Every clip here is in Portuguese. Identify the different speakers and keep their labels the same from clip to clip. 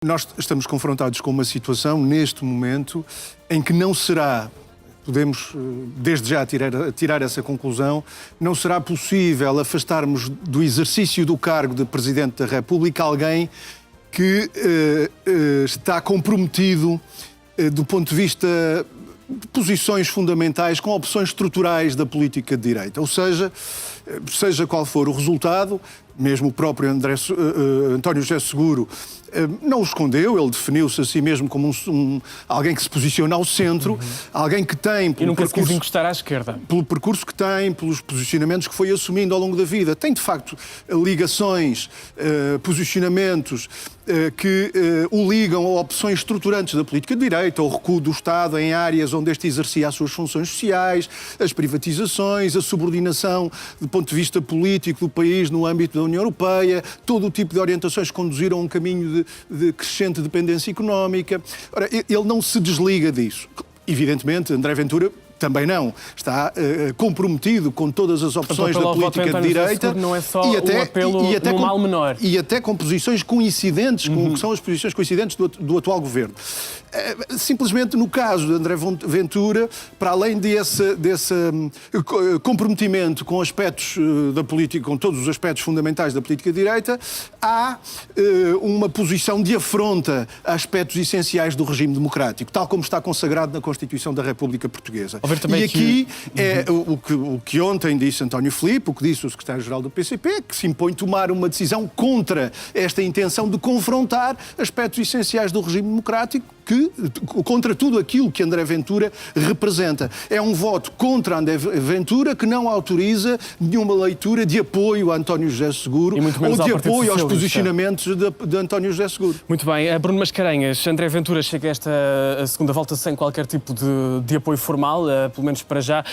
Speaker 1: Nós estamos confrontados com uma situação, neste momento, em que não será, podemos desde já tirar essa conclusão, não será possível afastarmos do exercício do cargo de Presidente da República alguém que está comprometido do ponto de vista de posições fundamentais com opções estruturais da política de direita. Ou seja, seja qual for o resultado, mesmo o próprio António José Seguro não o escondeu, ele definiu-se a si mesmo como alguém que se posiciona ao centro, alguém que tem...
Speaker 2: E nunca se quis encostar à esquerda.
Speaker 1: Pelo percurso que tem, pelos posicionamentos que foi assumindo ao longo da vida. Tem, de facto, ligações, posicionamentos que o ligam a opções estruturantes da política de direita, ao recuo do Estado em áreas onde este exercia as suas funções sociais, as privatizações, a subordinação do ponto de vista político do país no âmbito da União Europeia, todo o tipo de orientações que conduziram a um caminho de crescente dependência económica. Ora, ele não se desliga disso. Evidentemente, André Ventura também não. Está comprometido com todas as opções da política de direita.
Speaker 2: Não é só um apelo no mal menor.
Speaker 1: E até com posições coincidentes, com o que são as posições coincidentes do atual governo. Simplesmente, no caso de André Ventura, para além desse comprometimento com aspectos da política, com todos os aspectos fundamentais da política de direita, há uma posição de afronta a aspectos essenciais do regime democrático, tal como está consagrado na Constituição da República Portuguesa. E aqui é o que ontem disse António Filipe, o que disse o secretário-geral do PCP, que se impõe tomar uma decisão contra esta intenção de confrontar aspectos essenciais do regime democrático, contra tudo aquilo que André Ventura representa. É um voto contra André Ventura que não autoriza nenhuma leitura de apoio a António José Seguro ou de apoio aos posicionamentos de António José Seguro.
Speaker 2: Muito bem. Bruno Mascarenhas, André Ventura chega a esta segunda volta sem qualquer tipo de apoio formal, pelo menos para já.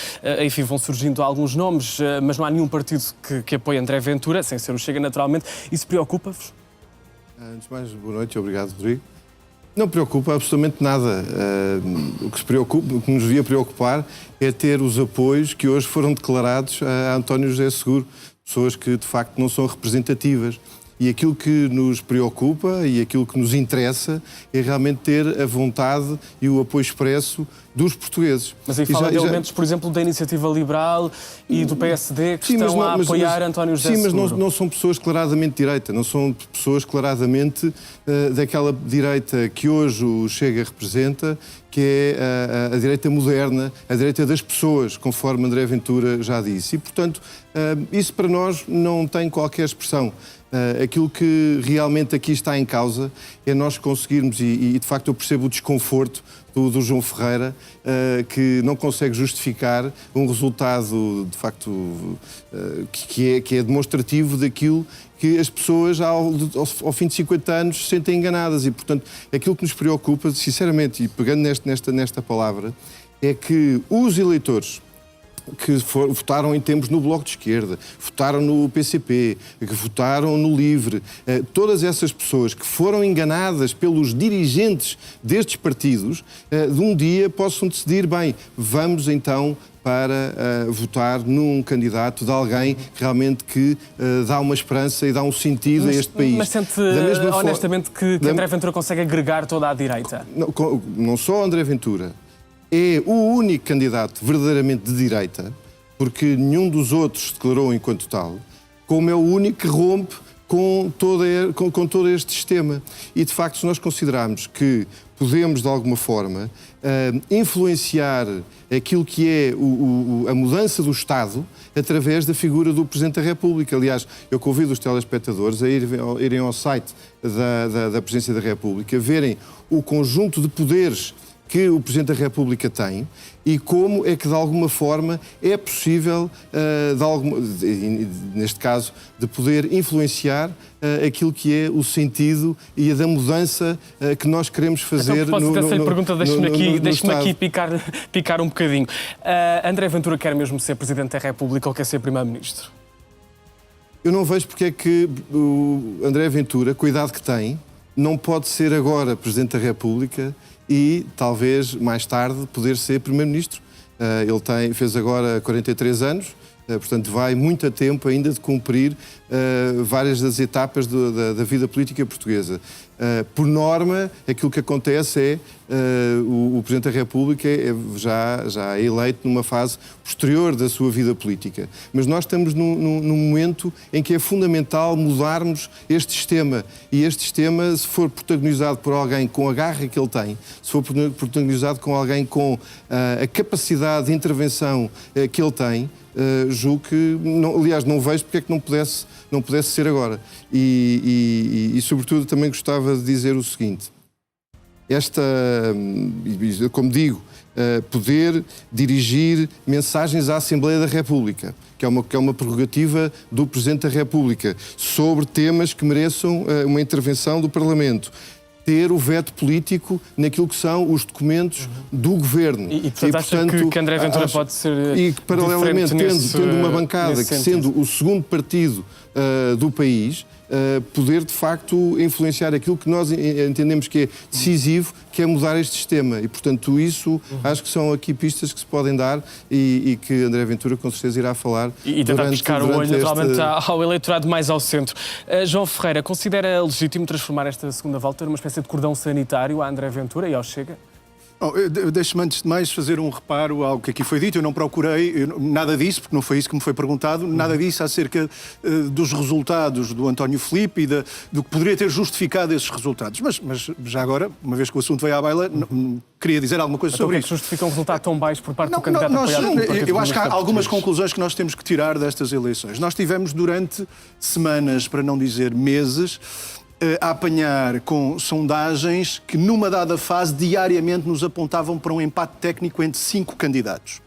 Speaker 2: Enfim, vão surgindo alguns nomes, mas não há nenhum partido que apoie André Ventura, sem ser o Chega, naturalmente. Isso preocupa-vos?
Speaker 3: Antes de mais, boa noite. Obrigado, Rodrigo. Não preocupa absolutamente nada. O que nos devia preocupar é ter os apoios que hoje foram declarados a António José Seguro, pessoas que de facto não são representativas. E aquilo que nos preocupa e aquilo que nos interessa é realmente ter a vontade e o apoio expresso dos portugueses.
Speaker 2: Mas aí fala de elementos, por exemplo, da Iniciativa Liberal e do PSD que estão a apoiar António José Seguro.
Speaker 3: Sim, mas não são pessoas claramente de direita, não são pessoas claramente daquela direita que hoje o Chega representa, que é a direita moderna, a direita das pessoas, conforme André Ventura já disse. E, portanto, isso para nós não tem qualquer expressão. Aquilo que realmente aqui está em causa é nós conseguirmos, e de facto eu percebo o desconforto do João Ferreira, que não consegue justificar um resultado, de facto, que é demonstrativo daquilo que as pessoas, ao fim de 50 anos, se sentem enganadas. E, portanto, aquilo que nos preocupa, sinceramente, e pegando nesta palavra, é que os eleitores que votaram em tempos no Bloco de Esquerda, votaram no PCP, que votaram no LIVRE, todas essas pessoas que foram enganadas pelos dirigentes destes partidos, de um dia possam decidir, bem, vamos então para votar num candidato de alguém realmente que dá uma esperança e dá um sentido a este país.
Speaker 2: Mas sente honestamente que André Ventura consegue agregar toda a direita?
Speaker 3: Não só André Ventura. É o único candidato verdadeiramente de direita, porque nenhum dos outros se declarou enquanto tal, como é o único que rompe com todo este sistema. E, de facto, se nós considerarmos que podemos, de alguma forma, influenciar aquilo que é a mudança do Estado através da figura do Presidente da República. Aliás, eu convido os telespectadores a irem ao site da Presidência da República, verem o conjunto de poderes que o Presidente da República tem e como é que, de alguma forma, é possível, neste caso, de poder influenciar aquilo que é o sentido e a da mudança que nós queremos fazer
Speaker 2: então,
Speaker 3: no
Speaker 2: Estado. Pergunta, deixe-me aqui picar um bocadinho. André Ventura quer mesmo ser Presidente da República ou quer ser Primeiro-Ministro?
Speaker 3: Eu não vejo porque é que o André Ventura, com a idade que tem, não pode ser agora Presidente da República e, talvez, mais tarde, poder ser Primeiro-Ministro. Ele fez agora 43 anos, Portanto, vai muito a tempo ainda de cumprir várias das etapas da vida política portuguesa. Por norma, aquilo que acontece é o Presidente da República já é eleito numa fase posterior da sua vida política. Mas nós estamos num momento em que é fundamental mudarmos este sistema. E este sistema, se for protagonizado por alguém com a garra que ele tem, se for protagonizado com alguém com a capacidade de intervenção que ele tem, julgo que, aliás, não vejo porque é que não pudesse ser agora. E sobretudo, também gostava de dizer o seguinte. Como digo, poder dirigir mensagens à Assembleia da República, que é uma prerrogativa do Presidente da República, sobre temas que mereçam uma intervenção do Parlamento. Ter o veto político naquilo que são os documentos do Governo.
Speaker 2: E portanto, que André Ventura pode ser
Speaker 3: e que, paralelamente, tendo uma bancada que, sendo o segundo partido do país, poder, de facto, influenciar aquilo que nós entendemos que é decisivo, que é mudar este sistema. E, portanto, isso acho que são aqui pistas que se podem dar e que André Ventura, com certeza, irá falar.
Speaker 2: E tentar pescar o olho, naturalmente, ao eleitorado mais ao centro. João Ferreira, considera legítimo transformar esta segunda volta numa espécie de cordão sanitário a André Ventura e ao Chega?
Speaker 1: Deixe-me, antes de mais, fazer um reparo ao que aqui foi dito. Eu não procurei nada disso, porque não foi isso que me foi perguntado, nada disso acerca dos resultados do António Filipe e do que poderia ter justificado esses resultados. Mas já agora, uma vez que o assunto veio à baila, queria dizer alguma coisa sobre isso.
Speaker 2: Então, justifica um resultado tão baixo por parte do candidato apoiado pelo Partido
Speaker 1: Eu acho que há algumas
Speaker 2: Português.
Speaker 1: conclusões que nós temos que tirar destas eleições. Nós tivemos durante semanas, para não dizer meses, a apanhar com sondagens que, numa dada fase, diariamente nos apontavam para um empate técnico entre 5 candidatos.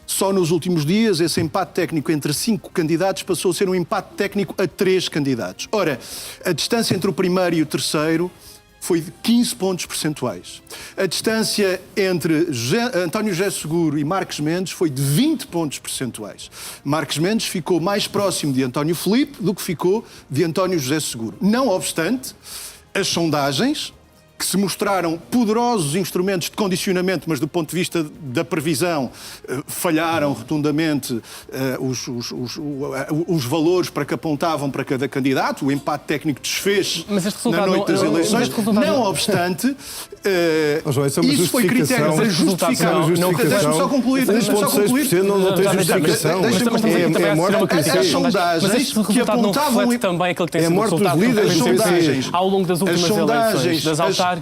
Speaker 1: Só nos últimos dias, esse empate técnico entre 5 candidatos passou a ser um empate técnico a 3 candidatos. Ora, a distância entre o primeiro e o terceiro foi de 15 pontos percentuais. A distância entre António José Seguro e Marcos Mendes foi de 20 pontos percentuais. Marcos Mendes ficou mais próximo de António Filipe do que ficou de António José Seguro. Não obstante, as sondagens, que se mostraram poderosos instrumentos de condicionamento, mas do ponto de vista da previsão, falharam rotundamente os valores para que apontavam para cada candidato. O empate técnico desfez na noite das eleições. Não obstante, isso foi critério para justificar. Deixa-me só concluir.
Speaker 3: 1,6% não tem justificação.
Speaker 1: É morte as sondagens que apontavam
Speaker 2: também aquilo que tem
Speaker 3: sido
Speaker 2: o resultado
Speaker 1: ao
Speaker 2: longo das últimas eleições, das autárquicas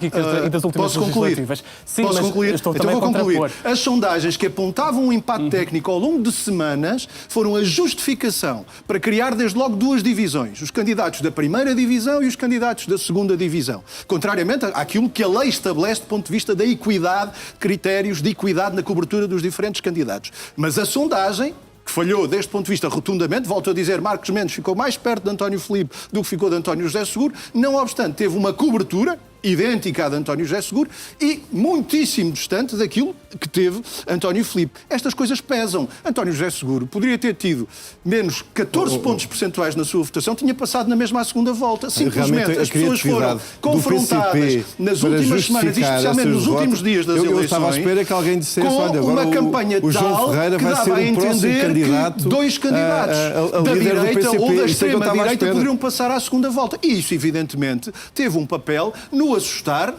Speaker 2: e das últimas legislativas. Sim,
Speaker 1: posso concluir?
Speaker 2: Estou
Speaker 1: então
Speaker 2: também
Speaker 1: vou concluir.
Speaker 2: contrapor.
Speaker 1: As sondagens que apontavam um empate técnico ao longo de semanas foram a justificação para criar desde logo 2 divisões. Os candidatos da primeira divisão e os candidatos da segunda divisão. Contrariamente àquilo que a lei estabelece do ponto de vista da equidade, critérios de equidade na cobertura dos diferentes candidatos. Mas a sondagem, que falhou deste ponto de vista rotundamente, volto a dizer, Marcos Mendes ficou mais perto de António Filipe do que ficou de António José Seguro, não obstante, teve uma cobertura idêntica à de António José Seguro e muitíssimo distante daquilo que teve António Filipe. Estas coisas pesam. António José Seguro poderia ter tido menos 14 pontos percentuais na sua votação, tinha passado na mesma à segunda volta. Simplesmente as pessoas foram confrontadas nas últimas semanas e especialmente nos últimos dias das eleições.
Speaker 3: Eu estava à espera que alguém dissesse, olha, agora
Speaker 1: uma campanha
Speaker 3: o João
Speaker 1: tal
Speaker 3: Ferreira
Speaker 1: que
Speaker 3: vai ser
Speaker 1: dava a
Speaker 3: o próximo
Speaker 1: entender
Speaker 3: candidato,
Speaker 1: que 2 candidatos da direita ou da extrema-direita poderiam passar à segunda volta. E isso, evidentemente, teve um papel no assustar,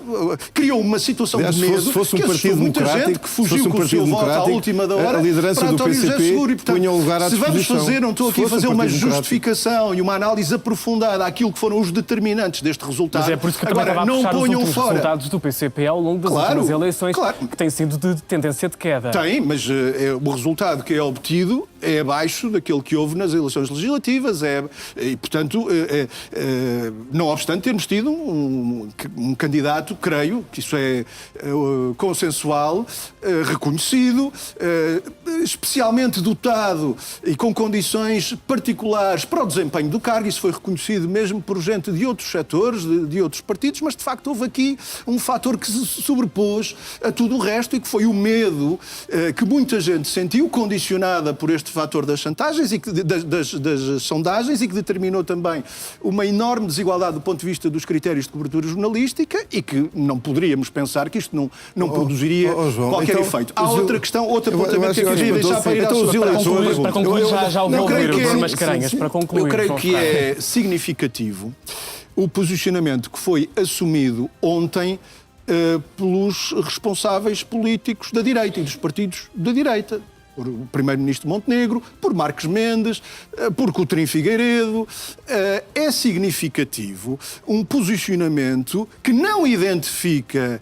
Speaker 1: criou uma situação de medo,
Speaker 3: se fosse um
Speaker 1: que
Speaker 3: partido
Speaker 1: muita
Speaker 3: democrático,
Speaker 1: gente que fugiu com o seu voto à última da hora
Speaker 3: a liderança
Speaker 1: para
Speaker 3: do
Speaker 1: António José
Speaker 3: PCP
Speaker 1: Seguro. E, portanto,
Speaker 3: punha um lugar à
Speaker 1: se vamos
Speaker 3: disposição.
Speaker 1: fazer, não estou aqui a fazer uma
Speaker 3: Partido
Speaker 1: justificação e uma análise aprofundada àquilo que foram os determinantes deste resultado.
Speaker 2: Mas é por isso que também
Speaker 1: agora,
Speaker 2: estava a
Speaker 1: não
Speaker 2: puxar os
Speaker 1: ponham
Speaker 2: últimos
Speaker 1: fora
Speaker 2: resultados do PCP ao longo das últimas eleições, que têm sido de tendência de queda.
Speaker 1: Tem, mas o resultado que é obtido é abaixo daquele que houve nas eleições legislativas e, portanto, não obstante termos tido um candidato, creio, que isso é consensual, reconhecido, especialmente dotado e com condições particulares para o desempenho do cargo. Isso foi reconhecido mesmo por gente de outros setores, de outros partidos, mas de facto houve aqui um fator que se sobrepôs a tudo o resto e que foi o medo que muita gente sentiu, condicionada por este fator das chantagens e das sondagens, e que determinou também uma enorme desigualdade do ponto de vista dos critérios de cobertura jornalística e que não poderíamos pensar que isto não produziria
Speaker 3: João,
Speaker 1: qualquer
Speaker 3: então,
Speaker 1: efeito. Há outra questão, outro apontamento que eu quero podia deixar para ir à
Speaker 3: Então,
Speaker 1: sua
Speaker 3: os
Speaker 1: para
Speaker 3: eleitores-
Speaker 1: concluir.
Speaker 2: Para concluir, já ouviu
Speaker 1: Não, creio
Speaker 2: ouvir o
Speaker 1: que é-
Speaker 2: Bruno Mascarenhas. Para concluir,
Speaker 1: Eu creio
Speaker 2: João
Speaker 1: que
Speaker 2: Ferreira.
Speaker 1: é significativo o posicionamento que foi assumido ontem pelos responsáveis políticos da direita e dos partidos da direita. Por o primeiro-ministro Montenegro, por Marques Mendes, por Coutinho Figueiredo. É significativo um posicionamento que não identifica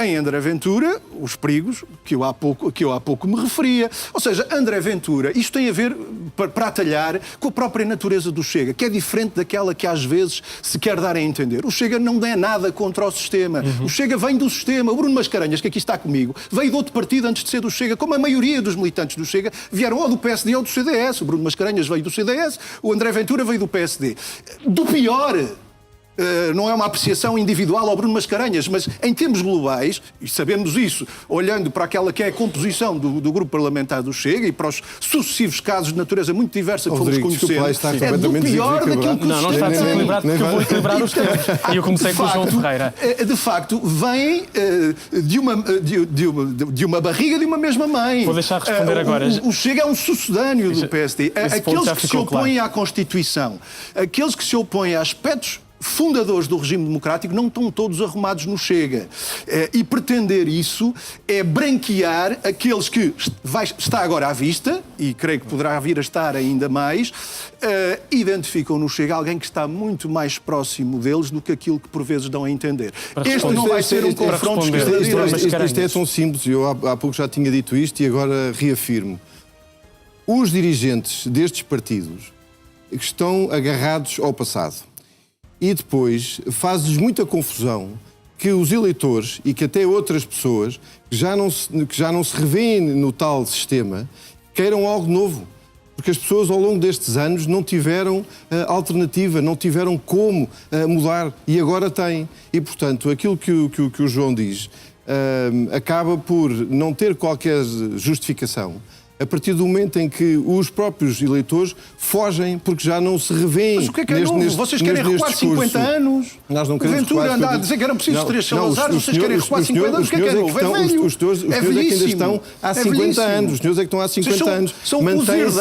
Speaker 1: em André Ventura os perigos que eu há pouco me referia. Ou seja, André Ventura, isto tem a ver, para atalhar, com a própria natureza do Chega, que é diferente daquela que às vezes se quer dar a entender. O Chega não é nada contra o sistema. O Chega vem do sistema. O Bruno Mascarenhas, que aqui está comigo, veio de outro partido antes de ser do Chega, como a maioria dos militantes do Chega vieram ou do PSD ou do CDS. O Bruno Mascarenhas veio do CDS, o André Ventura veio do PSD. Do pior, não é uma apreciação individual ao Bruno Mascarenhas, mas em termos globais, e sabemos isso, olhando para aquela que é a composição do grupo parlamentar do Chega e para os sucessivos casos de natureza muito diversa que fomos
Speaker 3: Rodrigo, desculpa lá,
Speaker 1: conhecendo,
Speaker 3: está
Speaker 1: é do
Speaker 3: completamente
Speaker 1: pior daquilo que o
Speaker 2: Não, não está
Speaker 1: sistema tem.
Speaker 2: desequilibrado porque eu vou equilibrar os tempos. E eu comecei com o João Ferreira.
Speaker 1: De facto, vem de uma barriga de uma mesma mãe.
Speaker 2: Vou deixar responder agora.
Speaker 1: O Chega é um sucedâneo do PSD.
Speaker 2: esse ponto
Speaker 1: Aqueles
Speaker 2: já
Speaker 1: que se
Speaker 2: ficou
Speaker 1: opõem
Speaker 2: claro.
Speaker 1: à Constituição, aqueles que se opõem a aspectos fundadores do regime democrático não estão todos arrumados no Chega. E pretender isso é branquear aqueles que está agora à vista, e creio que poderá vir a estar ainda mais, identificam no Chega alguém que está muito mais próximo deles do que aquilo que por vezes dão a entender. Este não vai ser um confronto de esquerda-direita.
Speaker 3: Isto é tão simples, eu há pouco já tinha dito isto e agora reafirmo. Os dirigentes destes partidos que estão agarrados ao passado e depois faz-lhes muita confusão que os eleitores e que até outras pessoas que já não se revêem no tal sistema queiram algo novo. Porque as pessoas ao longo destes anos não tiveram alternativa, não tiveram como mudar e agora têm. E, portanto, aquilo que o João diz acaba por não ter qualquer justificação. A partir do momento em que os próprios eleitores fogem porque já não se revêem.
Speaker 1: Mas o que é novo? Vocês querem recuar 50 anos?
Speaker 3: Nós não queremos
Speaker 1: Ventura
Speaker 3: recuar
Speaker 1: anda a dizer que eram precisos 3 Salazares, vocês querem recuar 50 anos? O que é novo? É velho.
Speaker 3: Os senhores é que ainda estão há 50 anos. Os senhores é que estão há 50 anos.
Speaker 1: São os herdeiros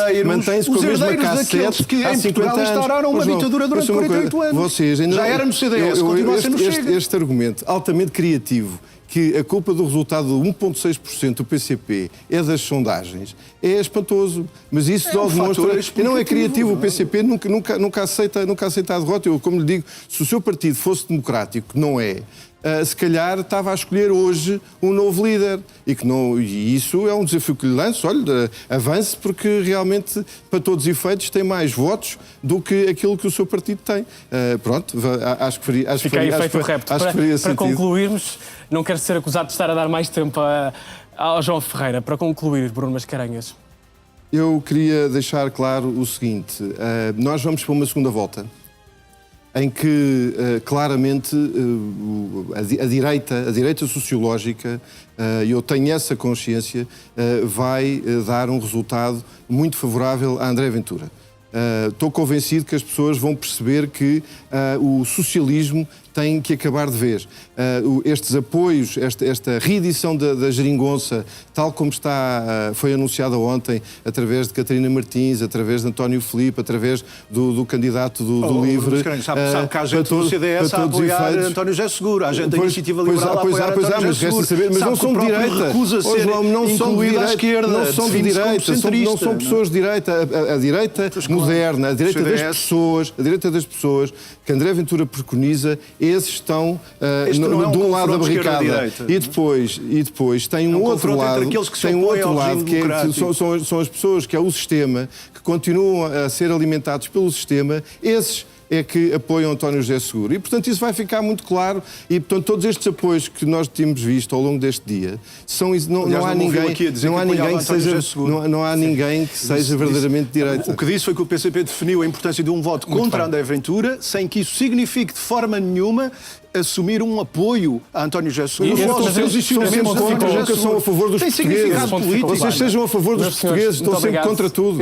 Speaker 3: com a mesma
Speaker 1: daqueles
Speaker 3: cassete
Speaker 1: que
Speaker 3: há
Speaker 1: em
Speaker 3: 50
Speaker 1: Portugal
Speaker 3: anos.
Speaker 1: instauraram uma ditadura durante 48 anos.
Speaker 3: Vocês ainda
Speaker 1: Já era no CDS, continua a ser no Chega.
Speaker 3: Este argumento altamente criativo, que a culpa do resultado de 1,6% do PCP é das sondagens, é espantoso. Mas isso só demonstra... E não é criativo, o PCP nunca aceita a derrota. Eu, como lhe digo, se o seu partido fosse democrático, que não é, se calhar estava a escolher hoje um novo líder. E isso é um desafio que lhe lanço. Olha, avance, porque realmente, para todos os efeitos, tem mais votos do que aquilo que o seu partido tem. Pronto, acho que faria
Speaker 2: Fica aí feito o repto. Para concluirmos, não quero ser acusado de estar a dar mais tempo ao João Ferreira. Para concluir, Bruno Mascarenhas.
Speaker 3: Eu queria deixar claro o seguinte. Nós vamos para uma segunda volta em que claramente a direita sociológica, e eu tenho essa consciência, vai dar um resultado muito favorável a André Ventura. Estou convencido que as pessoas vão perceber que o socialismo tem que acabar de vez. Estes apoios, esta reedição da geringonça, tal como foi anunciada ontem, através de Catarina Martins, através de António Filipe, através do candidato do LIVRE...
Speaker 1: Sabe que há gente do CDS a apoiar António José Seguro, há gente da Iniciativa Liberal a apoiar António José Seguro.
Speaker 3: Mas não são de direita.
Speaker 1: Recusa ser incluído à esquerda.
Speaker 3: Não são de direita, não são pessoas de direita. A direita moderna, a direita das pessoas que André Ventura preconiza, esses estão de um lado da barricada. E depois tem um outro lado, que são as pessoas, que é o sistema, que continuam a ser alimentados pelo sistema. Esses é que apoiam António José Seguro. E, portanto, isso vai ficar muito claro. E, portanto, todos estes apoios que nós temos visto ao longo deste dia, não há ninguém que seja verdadeiramente de direita.
Speaker 1: O que disse foi que o PCP definiu a importância de um voto contra André Ventura, sem que isso signifique de forma nenhuma assumir um apoio a António José Seguro.
Speaker 3: São a favor dos portugueses. Vocês sejam a favor dos portugueses, estão sempre contra tudo.